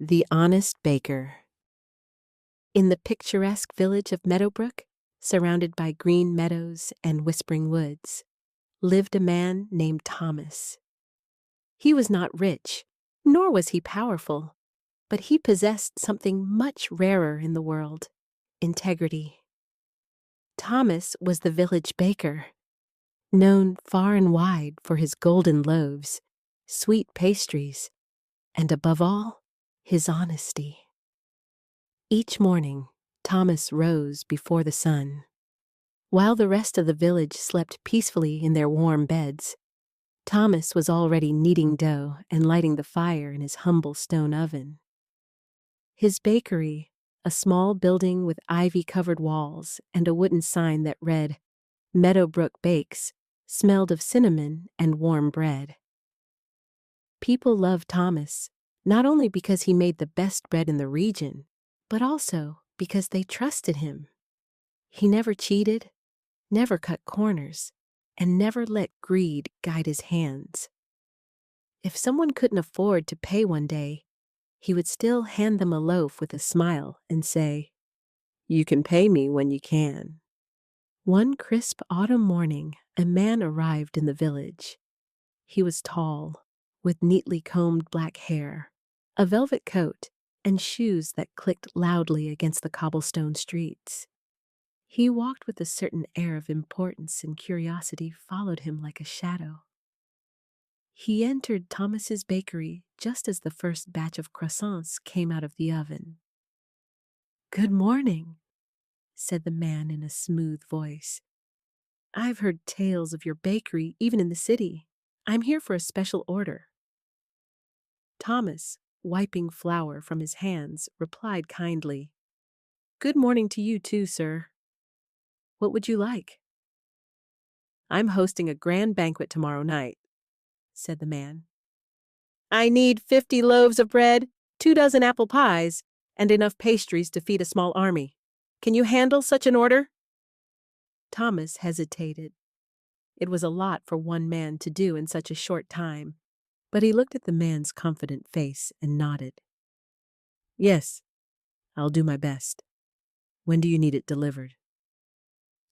The Honest Baker. In the picturesque village of Meadowbrook, surrounded by green meadows and whispering woods, lived a man named Thomas. He was not rich, nor was he powerful, but he possessed something much rarer in the world: integrity. Thomas was the village baker, known far and wide for his golden loaves, sweet pastries, and above all, his honesty. Each morning, Thomas rose before the sun. While the rest of the village slept peacefully in their warm beds, Thomas was already kneading dough and lighting the fire in his humble stone oven. His bakery, a small building with ivy-covered walls and a wooden sign that read, "Meadowbrook Bakes," smelled of cinnamon and warm bread. People loved Thomas, not only because he made the best bread in the region, but also because they trusted him. He never cheated, never cut corners, and never let greed guide his hands. If someone couldn't afford to pay one day, he would still hand them a loaf with a smile and say, "You can pay me when you can." One crisp autumn morning, a man arrived in the village. He was tall, with neatly combed black hair, a velvet coat, and shoes that clicked loudly against the cobblestone streets. He walked with a certain air of importance, and curiosity followed him like a shadow. He entered Thomas's bakery just as the first batch of croissants came out of the oven. "Good morning," said the man in a smooth voice. "I've heard tales of your bakery even in the city. I'm here for a special order." Thomas, wiping flour from his hands, replied kindly, "Good morning to you too, sir. What would you like?" "I'm hosting a grand banquet tomorrow night," said the man. "I need 50 loaves of bread, 2 dozen apple pies, and enough pastries to feed a small army. Can you handle such an order?" Thomas hesitated. It was a lot for one man to do in such a short time, but he looked at the man's confident face and nodded. "Yes, I'll do my best. When do you need it delivered?"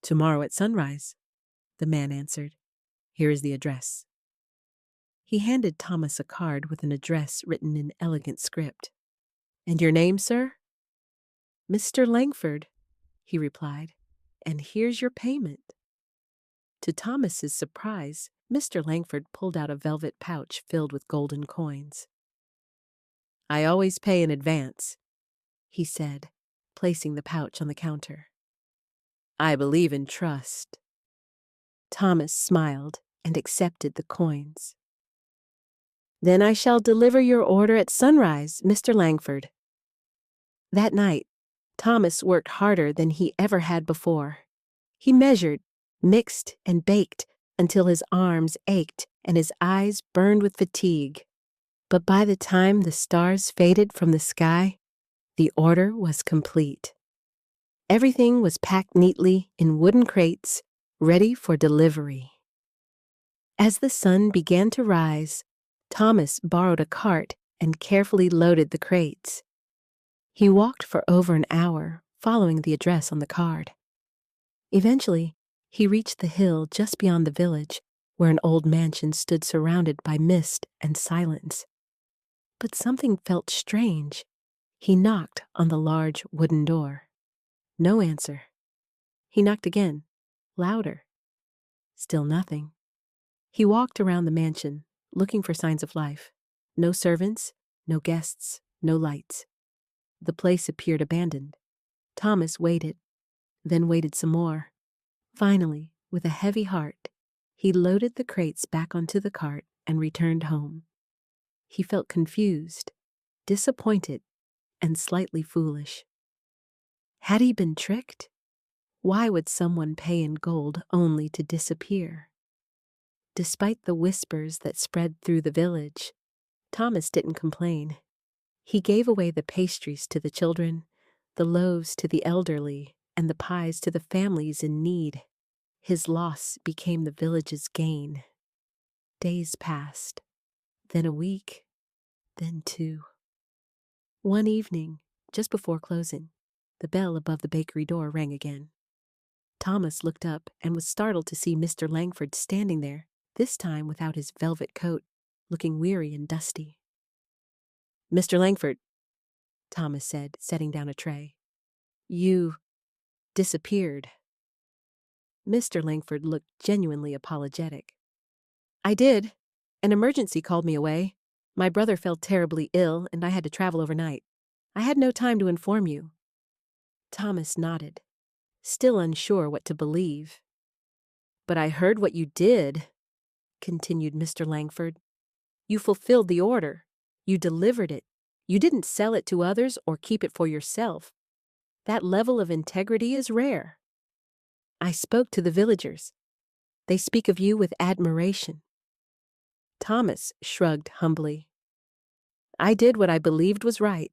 "Tomorrow at sunrise," the man answered. "Here is the address." He handed Thomas a card with an address written in elegant script. "And your name, sir?" "Mr. Langford," he replied, "and here's your payment." To Thomas's surprise, Mr. Langford pulled out a velvet pouch filled with golden coins. "I always pay in advance," he said, placing the pouch on the counter. "I believe in trust." Thomas smiled and accepted the coins. "Then I shall deliver your order at sunrise, Mr. Langford." That night, Thomas worked harder than he ever had before. He measured, mixed, and baked until his arms ached and his eyes burned with fatigue. But by the time the stars faded from the sky, the order was complete. Everything was packed neatly in wooden crates, ready for delivery. As the sun began to rise, Thomas borrowed a cart and carefully loaded the crates. He walked for over an hour, following the address on the card. Eventually, he reached the hill just beyond the village, where an old mansion stood surrounded by mist and silence. But something felt strange. He knocked on the large wooden door. No answer. He knocked again, louder. Still nothing. He walked around the mansion, looking for signs of life. No servants, no guests, no lights. The place appeared abandoned. Thomas waited, then waited some more. Finally, with a heavy heart, he loaded the crates back onto the cart and returned home. He felt confused, disappointed, and slightly foolish. Had he been tricked? Why would someone pay in gold only to disappear? Despite the whispers that spread through the village, Thomas didn't complain. He gave away the pastries to the children, the loaves to the elderly, and the pies to the families in need. His loss became the village's gain. Days passed, then a week, then 2. One evening, just before closing, the bell above the bakery door rang again. Thomas looked up and was startled to see Mr. Langford standing there, this time without his velvet coat, looking weary and dusty. "Mr. Langford," Thomas said, setting down a tray. "You disappeared." Mr. Langford looked genuinely apologetic. "I did. An emergency called me away. My brother fell terribly ill, and I had to travel overnight. I had no time to inform you." Thomas nodded, still unsure what to believe. "But I heard what you did," continued Mr. Langford. "You fulfilled the order. You delivered it. You didn't sell it to others or keep it for yourself. That level of integrity is rare. I spoke to the villagers. They speak of you with admiration." Thomas shrugged humbly. "I did what I believed was right."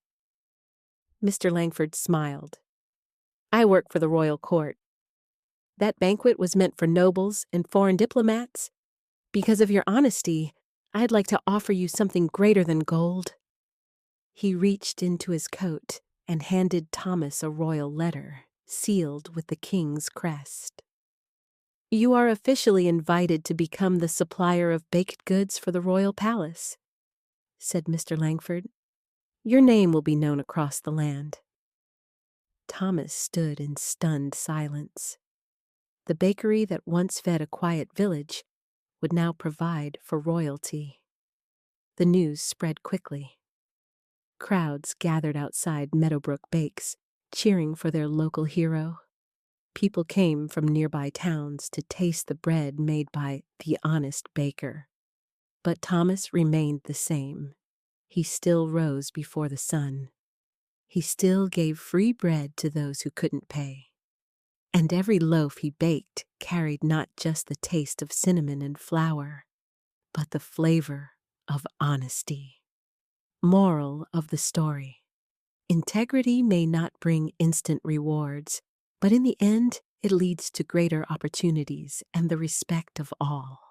Mr. Langford smiled. "I work for the royal court. That banquet was meant for nobles and foreign diplomats. Because of your honesty, I'd like to offer you something greater than gold." He reached into his coat and handed Thomas a royal letter, sealed with the king's crest. "You are officially invited to become the supplier of baked goods for the royal palace," said Mr. Langford. "Your name will be known across the land." Thomas stood in stunned silence. The bakery that once fed a quiet village would now provide for royalty. The news spread quickly. Crowds gathered outside Meadowbrook Bakes, cheering for their local hero. People came from nearby towns to taste the bread made by the honest baker. But Thomas remained the same. He still rose before the sun. He still gave free bread to those who couldn't pay. And every loaf he baked carried not just the taste of cinnamon and flour, but the flavor of honesty. Moral of the story: integrity may not bring instant rewards, but in the end, it leads to greater opportunities and the respect of all.